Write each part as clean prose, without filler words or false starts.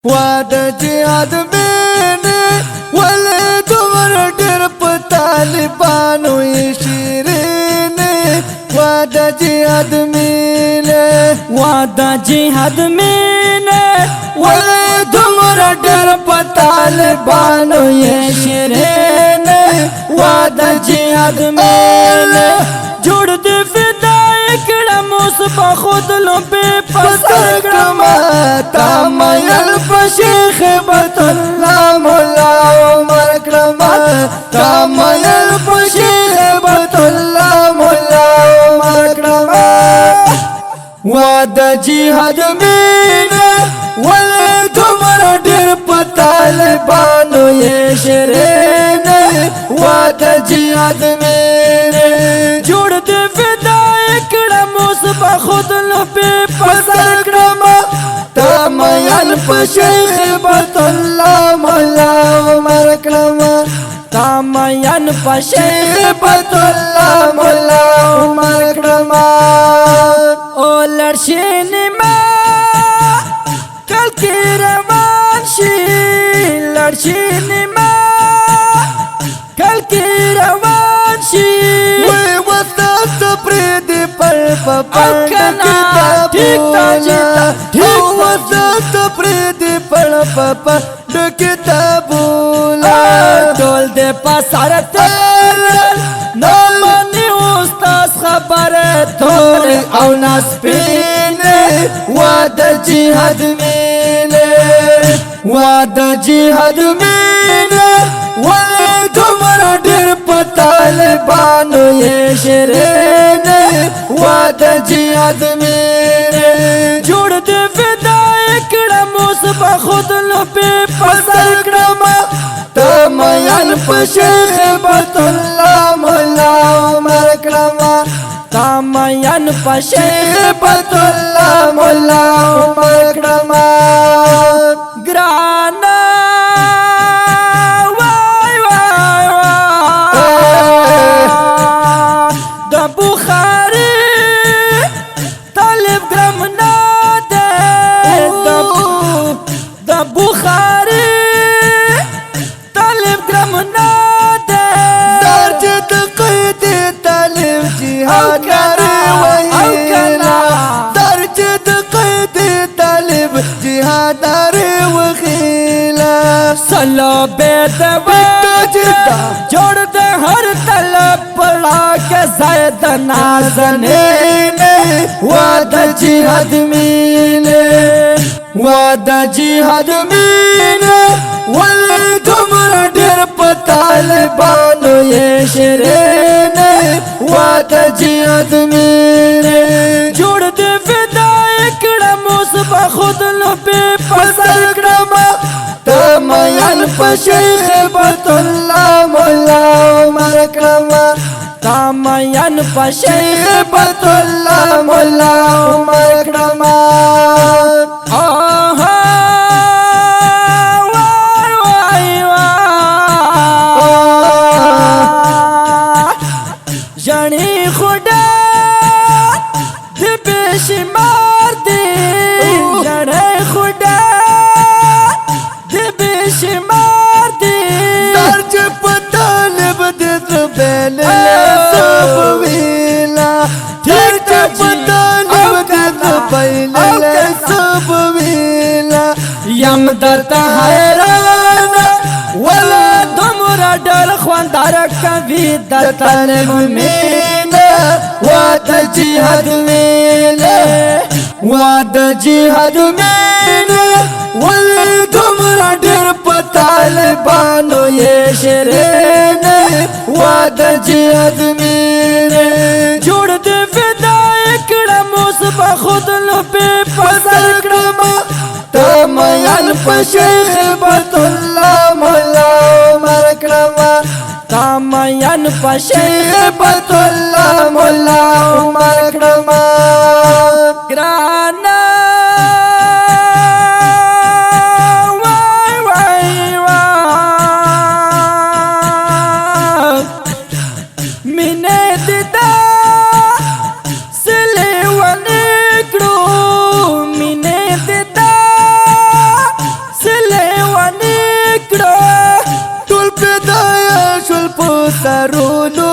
वादा जिहाद मैंने वाले तुमर डर तालिबानो ये शीरीने वादा जिहाद मैंने वाले तुमर डर तालिबानो ये शीरीने वादा जिहाद मैंने जुड़ दे फिदाए कड़ा मुसबा खुद लो पे पसर कमा तामयल पशेख बतल्ला मुल्ला उमर कमा तामयल पशेख बतल्ला मुल्ला उमर कमा वादा जिहाद मैंने वाले तुम्हारा डर तालिबानो ये शरीने वादा जिहाद मैंने जुड़ दे फिदाए कड़ा मुसबा खुद लो पे पसर कमा तामयल पशेख बतल्ला मुल्ला उमर कमा तामयन शेख बतल्ला मुल्ला उमर कमा ओ लड़शेन में कल की रवानशी लड़शेन में कल की रवानशी वे वसत प्रीत पर अखना ठीक ताजीता ठीक वसत प्रीत पर किताबूला टोल दे पसारत नमनी उस्ताद खबर थोड़े और नस्पीने वादा जिहाद मैंने वादा जिहाद मैंने वाले तुम्हारा डर तालिबानो ये शरीने वादा जिहाद मैंने जुड़ दे फिदाए कड़ा मुसबा खुद लो पे पसर कमा तामयल पशेख बतल्ला मुल्ला उमर कमा तामयन शेख बतल्ला मुल्ला उमर कमा ग्राना वाय वाय वाय द बुखारी तालिब ग्रमना दे द बुखारी तालिब ग्रमना दे दर्ज क़ैद तालिब जिहाद वहीला दर्ज क़ैद तालिब जिहाद वहीला सलो बेदवा जोड़ दे हर तलब पड़ा के ज़ैद नाज़ने वादा जिहाद मैंने वादा जिहाद मैंने वाले तुम्हारा डर तालिबानो ये शरीने वादा जिहाद मैंने जुड़ दे फिदाए कड़ा मुसबा खुद लो पे पसर कमा तामयल पशेख बतल्ला मुल्ला उमर कमा तामयन शेख बतल्ला मुल्ला उमर कमा आहा वाय वाय वाय जनी खुदा दे बेशुमार दे जने खुदा दे बेशुमार दे दर्ज तालिब दे बेले सब वीला दर्ज तालिब दे बेले सब वीला यम दरता हैरान वाला तुमरा डर ख्वांदार कभी दतन मैंने वादा जिहाद मैंने वादा जिहाद मैंने वाले तुम्हारा डर तालिबानो ये शरीने वादा जिहाद मैंने जुड़ दे फिदाए कड़ा मुसबा खुद लो पे पसर कमा तामयल पशेख बतल्ला मुल्ला उमर कमा तामयन शेख बतल्ला मुल्ला उमर कमा ग्राना वाय वाय वाय मिने दिदा सिले वनिकड़ो मिने दिदा سرونو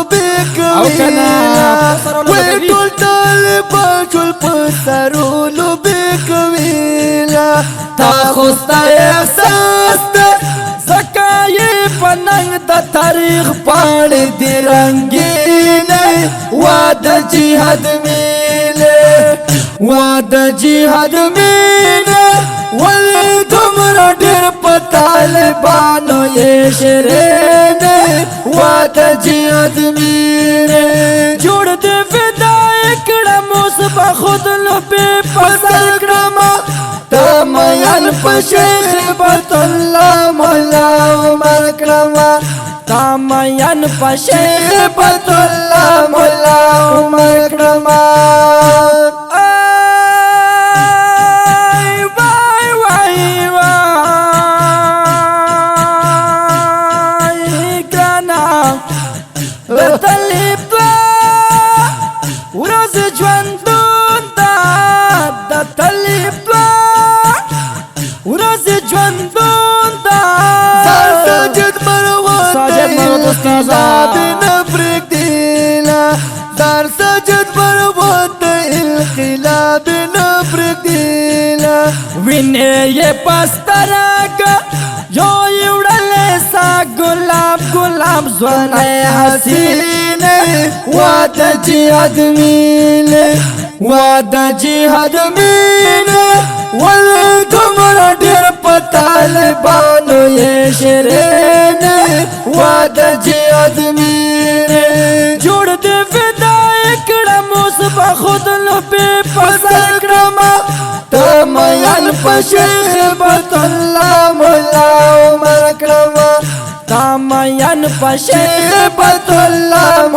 او کنا وی ټول طالبان ټول په سرونو بکویلا تا خوستا احساس ده زکای پننګ د تاریخ پاڼې دی رنګینه واد جهاد میله واد جهاد میله ولې دومره ډېر په طالبانو یې شرینه واد جهاد میله جوړ دې فدای کړه مصباح خود لبه پسر کړما تا میان په شیخ بیت الله مولا عمر کړما تا میان په شیخ بیت الله مولا عمر کړما وای وای وای کنا طالب ورځ ژوندون دا د طالب ورځ ژوندون دا ساجد مروت انقلاب نفرق دیلا دار ساجد مروت انقلاب نفرق دیلا وینه یې پسترګ یو وړل سا ګلاب ګلاب زونه حسینه واد جهاد میله واد جهاد میله ولې دومره ډېر په طالبانو یې شرینه واد جهاد میله جوړ دې فدای کړه مصباح خود لبه پسر کړما تا میان په شیخ بیت الله مولا عمر کړما تا میان په شیخ بیت الله